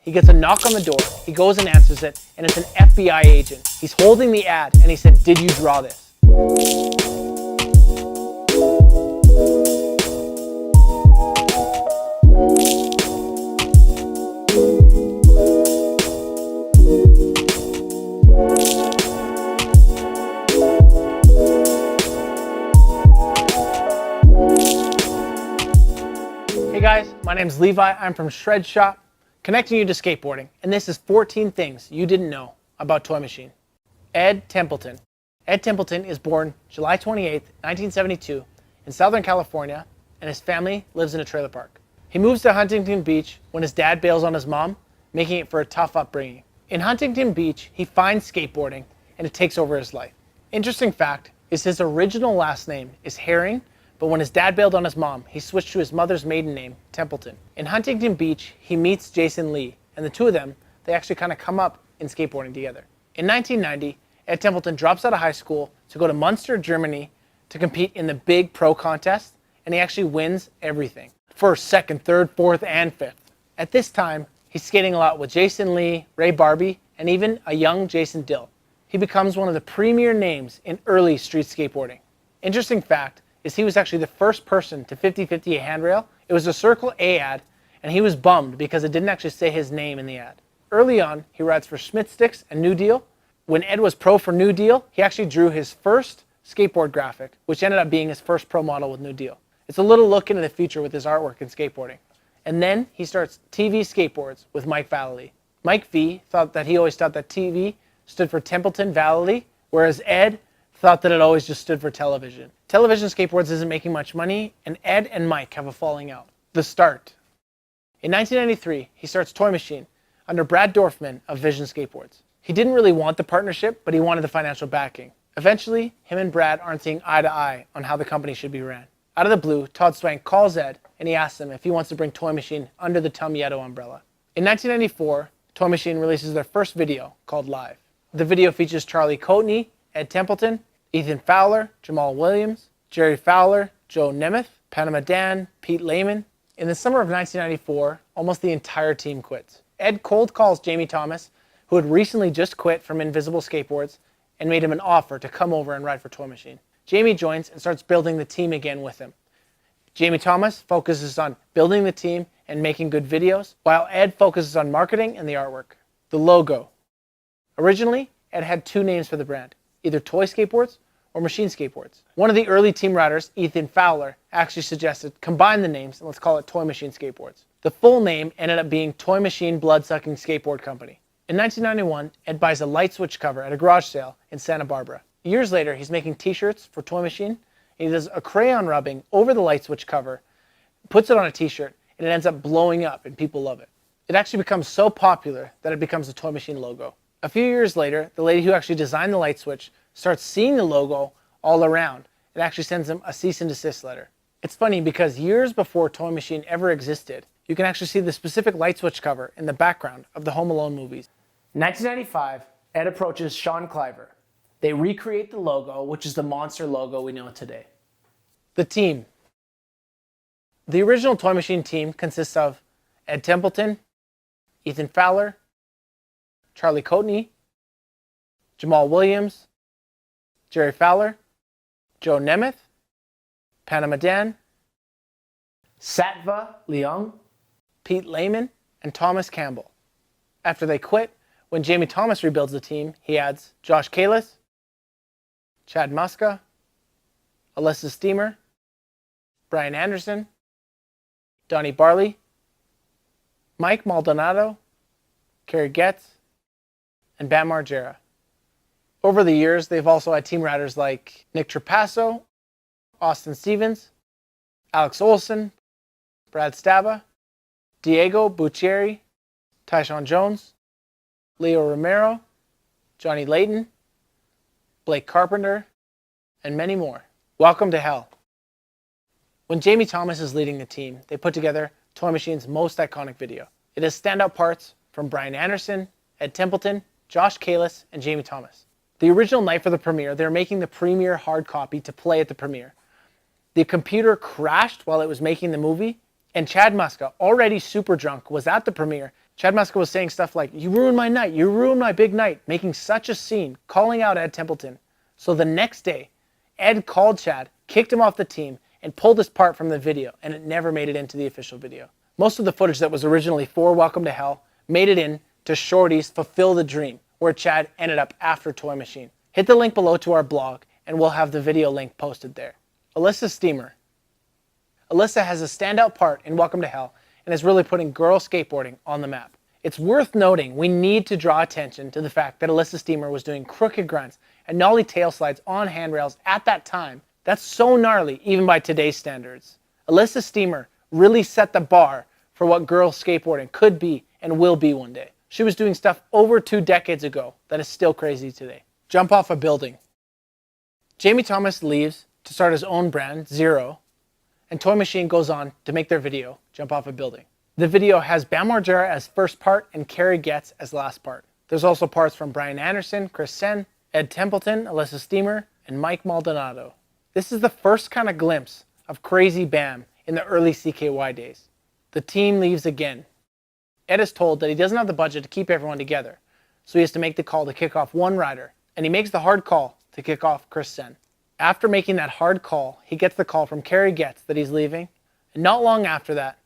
He gets a knock on the door, he goes and answers it, and it's an FBI agent. He's holding the ad, and he said, "Did you draw this?" Hey guys, my name's Levi. I'm from Shred Shop, connecting you to skateboarding, and this is 14 things you didn't know about Toy Machine. Ed Templeton. Ed Templeton is born July 28th, 1972 in Southern California, and his family lives in a trailer park. He moves to Huntington Beach when his dad bails on his mom, making it for a tough upbringing. In Huntington Beach, he finds skateboarding, and it takes over his life. Interesting fact is his original last name is Herring, but when his dad bailed on his mom, he switched to his mother's maiden name, Templeton. In Huntington Beach, he meets Jason Lee, and the two of them, they actually kind of come up in skateboarding together. In 1990, Ed Templeton drops out of high school to go to Munster, Germany to compete in the big pro contest, and he actually wins everything. First, second, third, fourth, and fifth. At this time, he's skating a lot with Jason Lee, Ray Barbie, and even a young Jason Dill. He becomes one of the premier names in early street skateboarding. Interesting fact is he was actually the first person to 50-50 a handrail. It was a Circle A ad, and he was bummed because it didn't actually say his name in the ad. Early on, he rides for Schmidt Sticks and New Deal. When Ed was pro for New Deal, he actually drew his first skateboard graphic, which ended up being his first pro model with New Deal. It's a little look into the future with his artwork in skateboarding. And then he starts TV Skateboards with Mike Vallely. Mike V always thought that TV stood for Templeton Vallely, whereas Ed thought that it always just stood for television. Television Skateboards isn't making much money, and Ed and Mike have a falling out. The start. In 1993, he starts Toy Machine under Brad Dorfman of Vision Skateboards. He didn't really want the partnership, but he wanted the financial backing. Eventually, him and Brad aren't seeing eye to eye on how the company should be ran. Out of the blue, Todd Swank calls Ed, and he asks him if he wants to bring Toy Machine under the Tum Yeto umbrella. In 1994, Toy Machine releases their first video called Live. The video features Charlie Coatney, Ed Templeton, Ethan Fowler, Jamal Williams, Jerry Fowler, Joe Nemeth, Panama Dan, Pete Lehman. In the summer of 1994, almost the entire team quits. Ed cold calls Jamie Thomas, who had recently just quit from Invisible Skateboards, and made him an offer to come over and ride for Toy Machine. Jamie joins and starts building the team again with him. Jamie Thomas focuses on building the team and making good videos, while Ed focuses on marketing and the artwork. The logo. Originally, Ed had two names for the brand, either Toy Skateboards or Machine Skateboards. One of the early team riders, Ethan Fowler, actually suggested combine the names and let's call it Toy Machine Skateboards. The full name ended up being Toy Machine Blood-Sucking Skateboard Company. In 1991, Ed buys a light switch cover at a garage sale in Santa Barbara. Years later, he's making t-shirts for Toy Machine, and he does a crayon rubbing over the light switch cover, puts it on a t-shirt, and it ends up blowing up and people love it. It actually becomes so popular that it becomes the Toy Machine logo. A few years later, the lady who actually designed the light switch starts seeing the logo all around and actually sends him a cease and desist letter. It's funny because years before Toy Machine ever existed, you can actually see the specific light switch cover in the background of the Home Alone movies. In 1995, Ed approaches Sean Cliver. They recreate the logo, which is the monster logo we know today. The team. The original Toy Machine team consists of Ed Templeton, Ethan Fowler, Charlie Coatney, Jamal Williams, Jerry Fowler, Joe Nemeth, Panama Dan, Satva Leung, Pete Lehman, and Thomas Campbell. After they quit, when Jamie Thomas rebuilds the team, he adds Josh Kalis, Chad Muska, Elissa Steamer, Brian Anderson, Donnie Barley, Mike Maldonado, Kerry Getz, and Bam Margera. Over the years, they've also had team riders like Nick Trapasso, Austin Stevens, Alex Olson, Brad Staba, Diego Buccieri, Tyshawn Jones, Leo Romero, Johnny Layton, Blake Carpenter, and many more. Welcome to hell. When Jamie Thomas is leading the team, they put together Toy Machine's most iconic video. It has standout parts from Brian Anderson, Ed Templeton, Josh Kalis, and Jamie Thomas. The original night for the premiere, they were making the premiere hard copy to play at the premiere. The computer crashed while it was making the movie, and Chad Muska, already super drunk, was at the premiere Chad Muska was saying stuff like, "You ruined my night, you ruined my big night," making such a scene, calling out Ed Templeton. So the next day, Ed called Chad, kicked him off the team, and pulled his part from the video, and it never made it into the official video. Most of the footage that was originally for Welcome to Hell made it in to Shorty's Fulfill the Dream, where Chad ended up after Toy Machine. Hit the link below to our blog, and we'll have the video link posted there. Elissa Steamer. Elissa has a standout part in Welcome to Hell and is really putting girl skateboarding on the map. It's worth noting we need to draw attention to the fact that Elissa Steamer was doing crooked grunts and nollie tail slides on handrails at that time. That's so gnarly even by today's standards. Elissa Steamer really set the bar for what girl skateboarding could be and will be one day. She was doing stuff over 2 decades ago that is still crazy today. Jump off a building. Jamie Thomas leaves to start his own brand, Zero, and Toy Machine goes on to make their video, Jump Off a Building. The video has Bam Margera as first part and Carrie Getz as last part. There's also parts from Brian Anderson, Chris Sen, Ed Templeton, Elissa Steamer, and Mike Maldonado. This is the first kind of glimpse of Crazy Bam in the early CKY days. The team leaves again. Ed is told that he doesn't have the budget to keep everyone together, so he has to make the call to kick off one rider, and he makes the hard call to kick off Chris Sen. After making that hard call, he gets the call from Carrie Getz that he's leaving, and not long after that,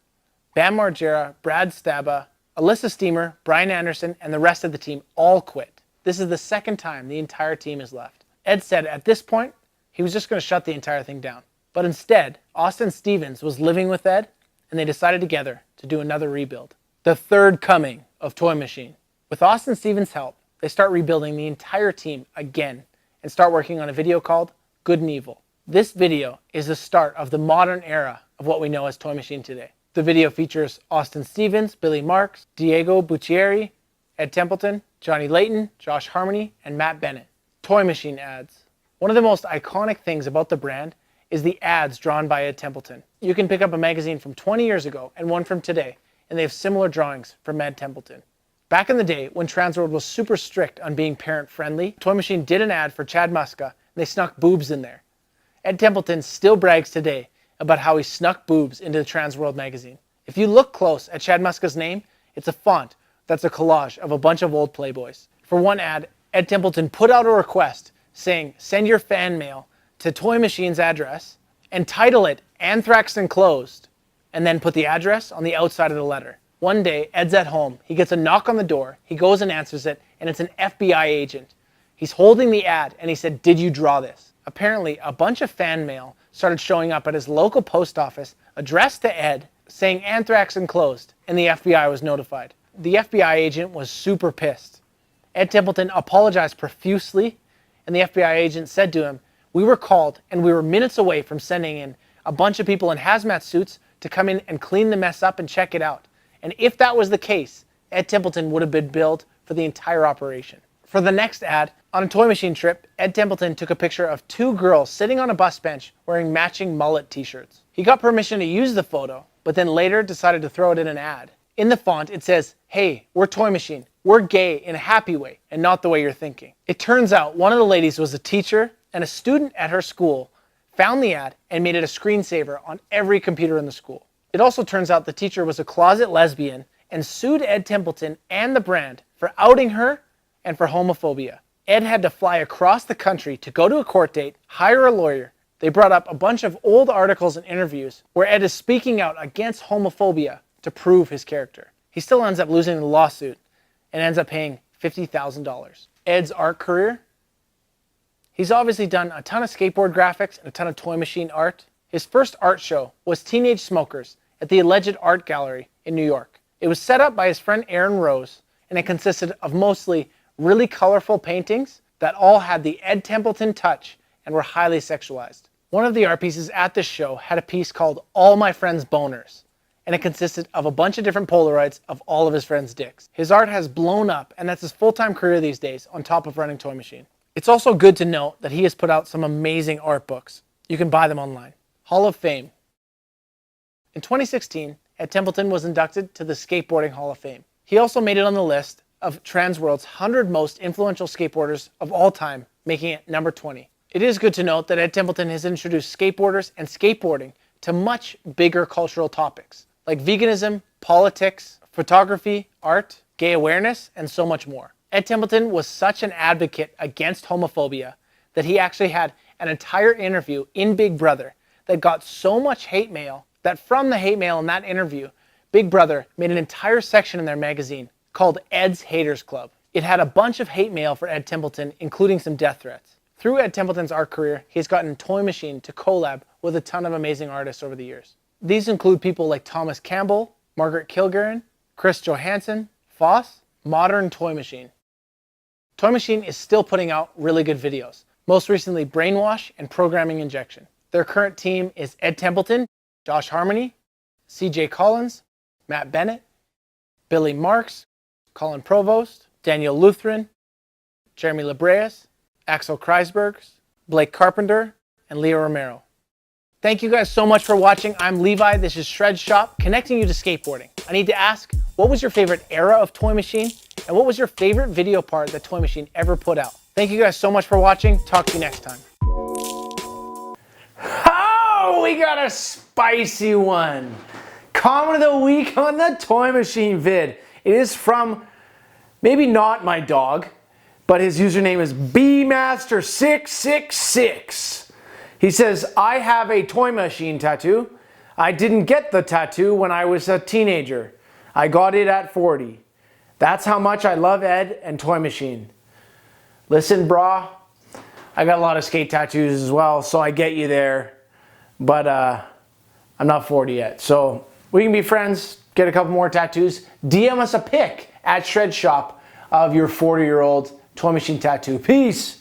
Bam Margera, Brad Staba, Elissa Steamer, Brian Anderson, and the rest of the team all quit. This is the second time the entire team is left. Ed said at this point, he was just going to shut the entire thing down. But instead, Austin Stevens was living with Ed, and they decided together to do another rebuild. The third coming of Toy Machine. With Austin Stevens' help, they start rebuilding the entire team again and start working on a video called Good and Evil. This video is the start of the modern era of what we know as Toy Machine today. The video features Austin Stevens, Billy Marks, Diego Buccieri, Ed Templeton, Johnny Layton, Josh Harmony, and Matt Bennett. Toy Machine ads. One of the most iconic things about the brand is the ads drawn by Ed Templeton. You can pick up a magazine from 20 years ago and one from today, and they have similar drawings from Ed Templeton. Back in the day, when Transworld was super strict on being parent-friendly, Toy Machine did an ad for Chad Muska, and they snuck boobs in there. Ed Templeton still brags today about how he snuck boobs into the Transworld magazine. If you look close at Chad Muska's name, it's a font that's a collage of a bunch of old Playboys. For one ad, Ed Templeton put out a request saying, "Send your fan mail to Toy Machine's address and title it Anthrax Enclosed," and then put the address on the outside of the letter. One day, Ed's at home. He gets a knock on the door. He goes and answers it, and it's an FBI agent. He's holding the ad, and he said, "Did you draw this?" Apparently, a bunch of fan mail started showing up at his local post office addressed to Ed saying Anthrax Enclosed, and the FBI was notified. The FBI agent was super pissed. Ed Templeton apologized profusely, and the FBI agent said to him, "We were called, and we were minutes away from sending in a bunch of people in hazmat suits to come in and clean the mess up and check it out. And if that was the case, Ed Templeton would have been billed for the entire operation." For the next ad, on a Toy Machine trip, Ed Templeton took a picture of 2 girls sitting on a bus bench wearing matching mullet t-shirts. He got permission to use the photo, but then later decided to throw it in an ad. In the font, it says, "Hey, we're Toy Machine. We're gay in a happy way and not the way you're thinking." It turns out one of the ladies was a teacher, and a student at her school found the ad and made it a screensaver on every computer in the school. It also turns out the teacher was a closet lesbian and sued Ed Templeton and the brand for outing her and for homophobia. Ed had to fly across the country to go to a court date, hire a lawyer. They brought up a bunch of old articles and interviews where Ed is speaking out against homophobia to prove his character. He still ends up losing the lawsuit and ends up paying $50,000. Ed's art career? He's obviously done a ton of skateboard graphics and a ton of Toy Machine art. His first art show was Teenage Smokers at the Alleged Art Gallery in New York. It was set up by his friend Aaron Rose, and it consisted of mostly really colorful paintings that all had the Ed Templeton touch and were highly sexualized. One of the art pieces at this show had a piece called All My Friends' Boners, and it consisted of a bunch of different Polaroids of all of his friends' dicks. His art has blown up, and that's his full-time career these days on top of running Toy Machine. It's also good to note that he has put out some amazing art books. You can buy them online. Hall of Fame. In 2016, Ed Templeton was inducted to the Skateboarding Hall of Fame. He also made it on the list of Transworld's 100 most influential skateboarders of all time, making it number 20. It is good to note that Ed Templeton has introduced skateboarders and skateboarding to much bigger cultural topics, like veganism, politics, photography, art, gay awareness, and so much more. Ed Templeton was such an advocate against homophobia that he actually had an entire interview in Big Brother that got so much hate mail that from the hate mail in that interview, Big Brother made an entire section in their magazine called Ed's Haters Club. It had a bunch of hate mail for Ed Templeton, including some death threats. Through Ed Templeton's art career, he's gotten Toy Machine to collab with a ton of amazing artists over the years. These include people like Thomas Campbell, Margaret Kilgarren, Chris Johansson, Foss, Modern Toy Machine. Toy Machine is still putting out really good videos, most recently Brainwash and Programming Injection. Their current team is Ed Templeton, Josh Harmony, CJ Collins, Matt Bennett, Billy Marks, Colin Provost, Daniel Lutheran, Jeremy Labreus, Axel Kreisbergs, Blake Carpenter, and Leo Romero. Thank you guys so much for watching. I'm Levi, this is Shred Shop, connecting you to skateboarding. I need to ask, what was your favorite era of Toy Machine? And what was your favorite video part that Toy Machine ever put out? Thank you guys so much for watching. Talk to you next time. Oh, we got a spicy one. Comment of the week on the Toy Machine vid. It is from, maybe not my dog, but his username is bmaster666. He says, I have a Toy Machine tattoo. I didn't get the tattoo when I was a teenager. I got it at 40. That's how much I love Ed and Toy Machine. Listen, brah, I got a lot of skate tattoos as well, so I get you there. But I'm not 40 yet. So we can be friends, get a couple more tattoos. DM us a pic at Shred Shop of your 40-year-old Toy Machine tattoo. Peace.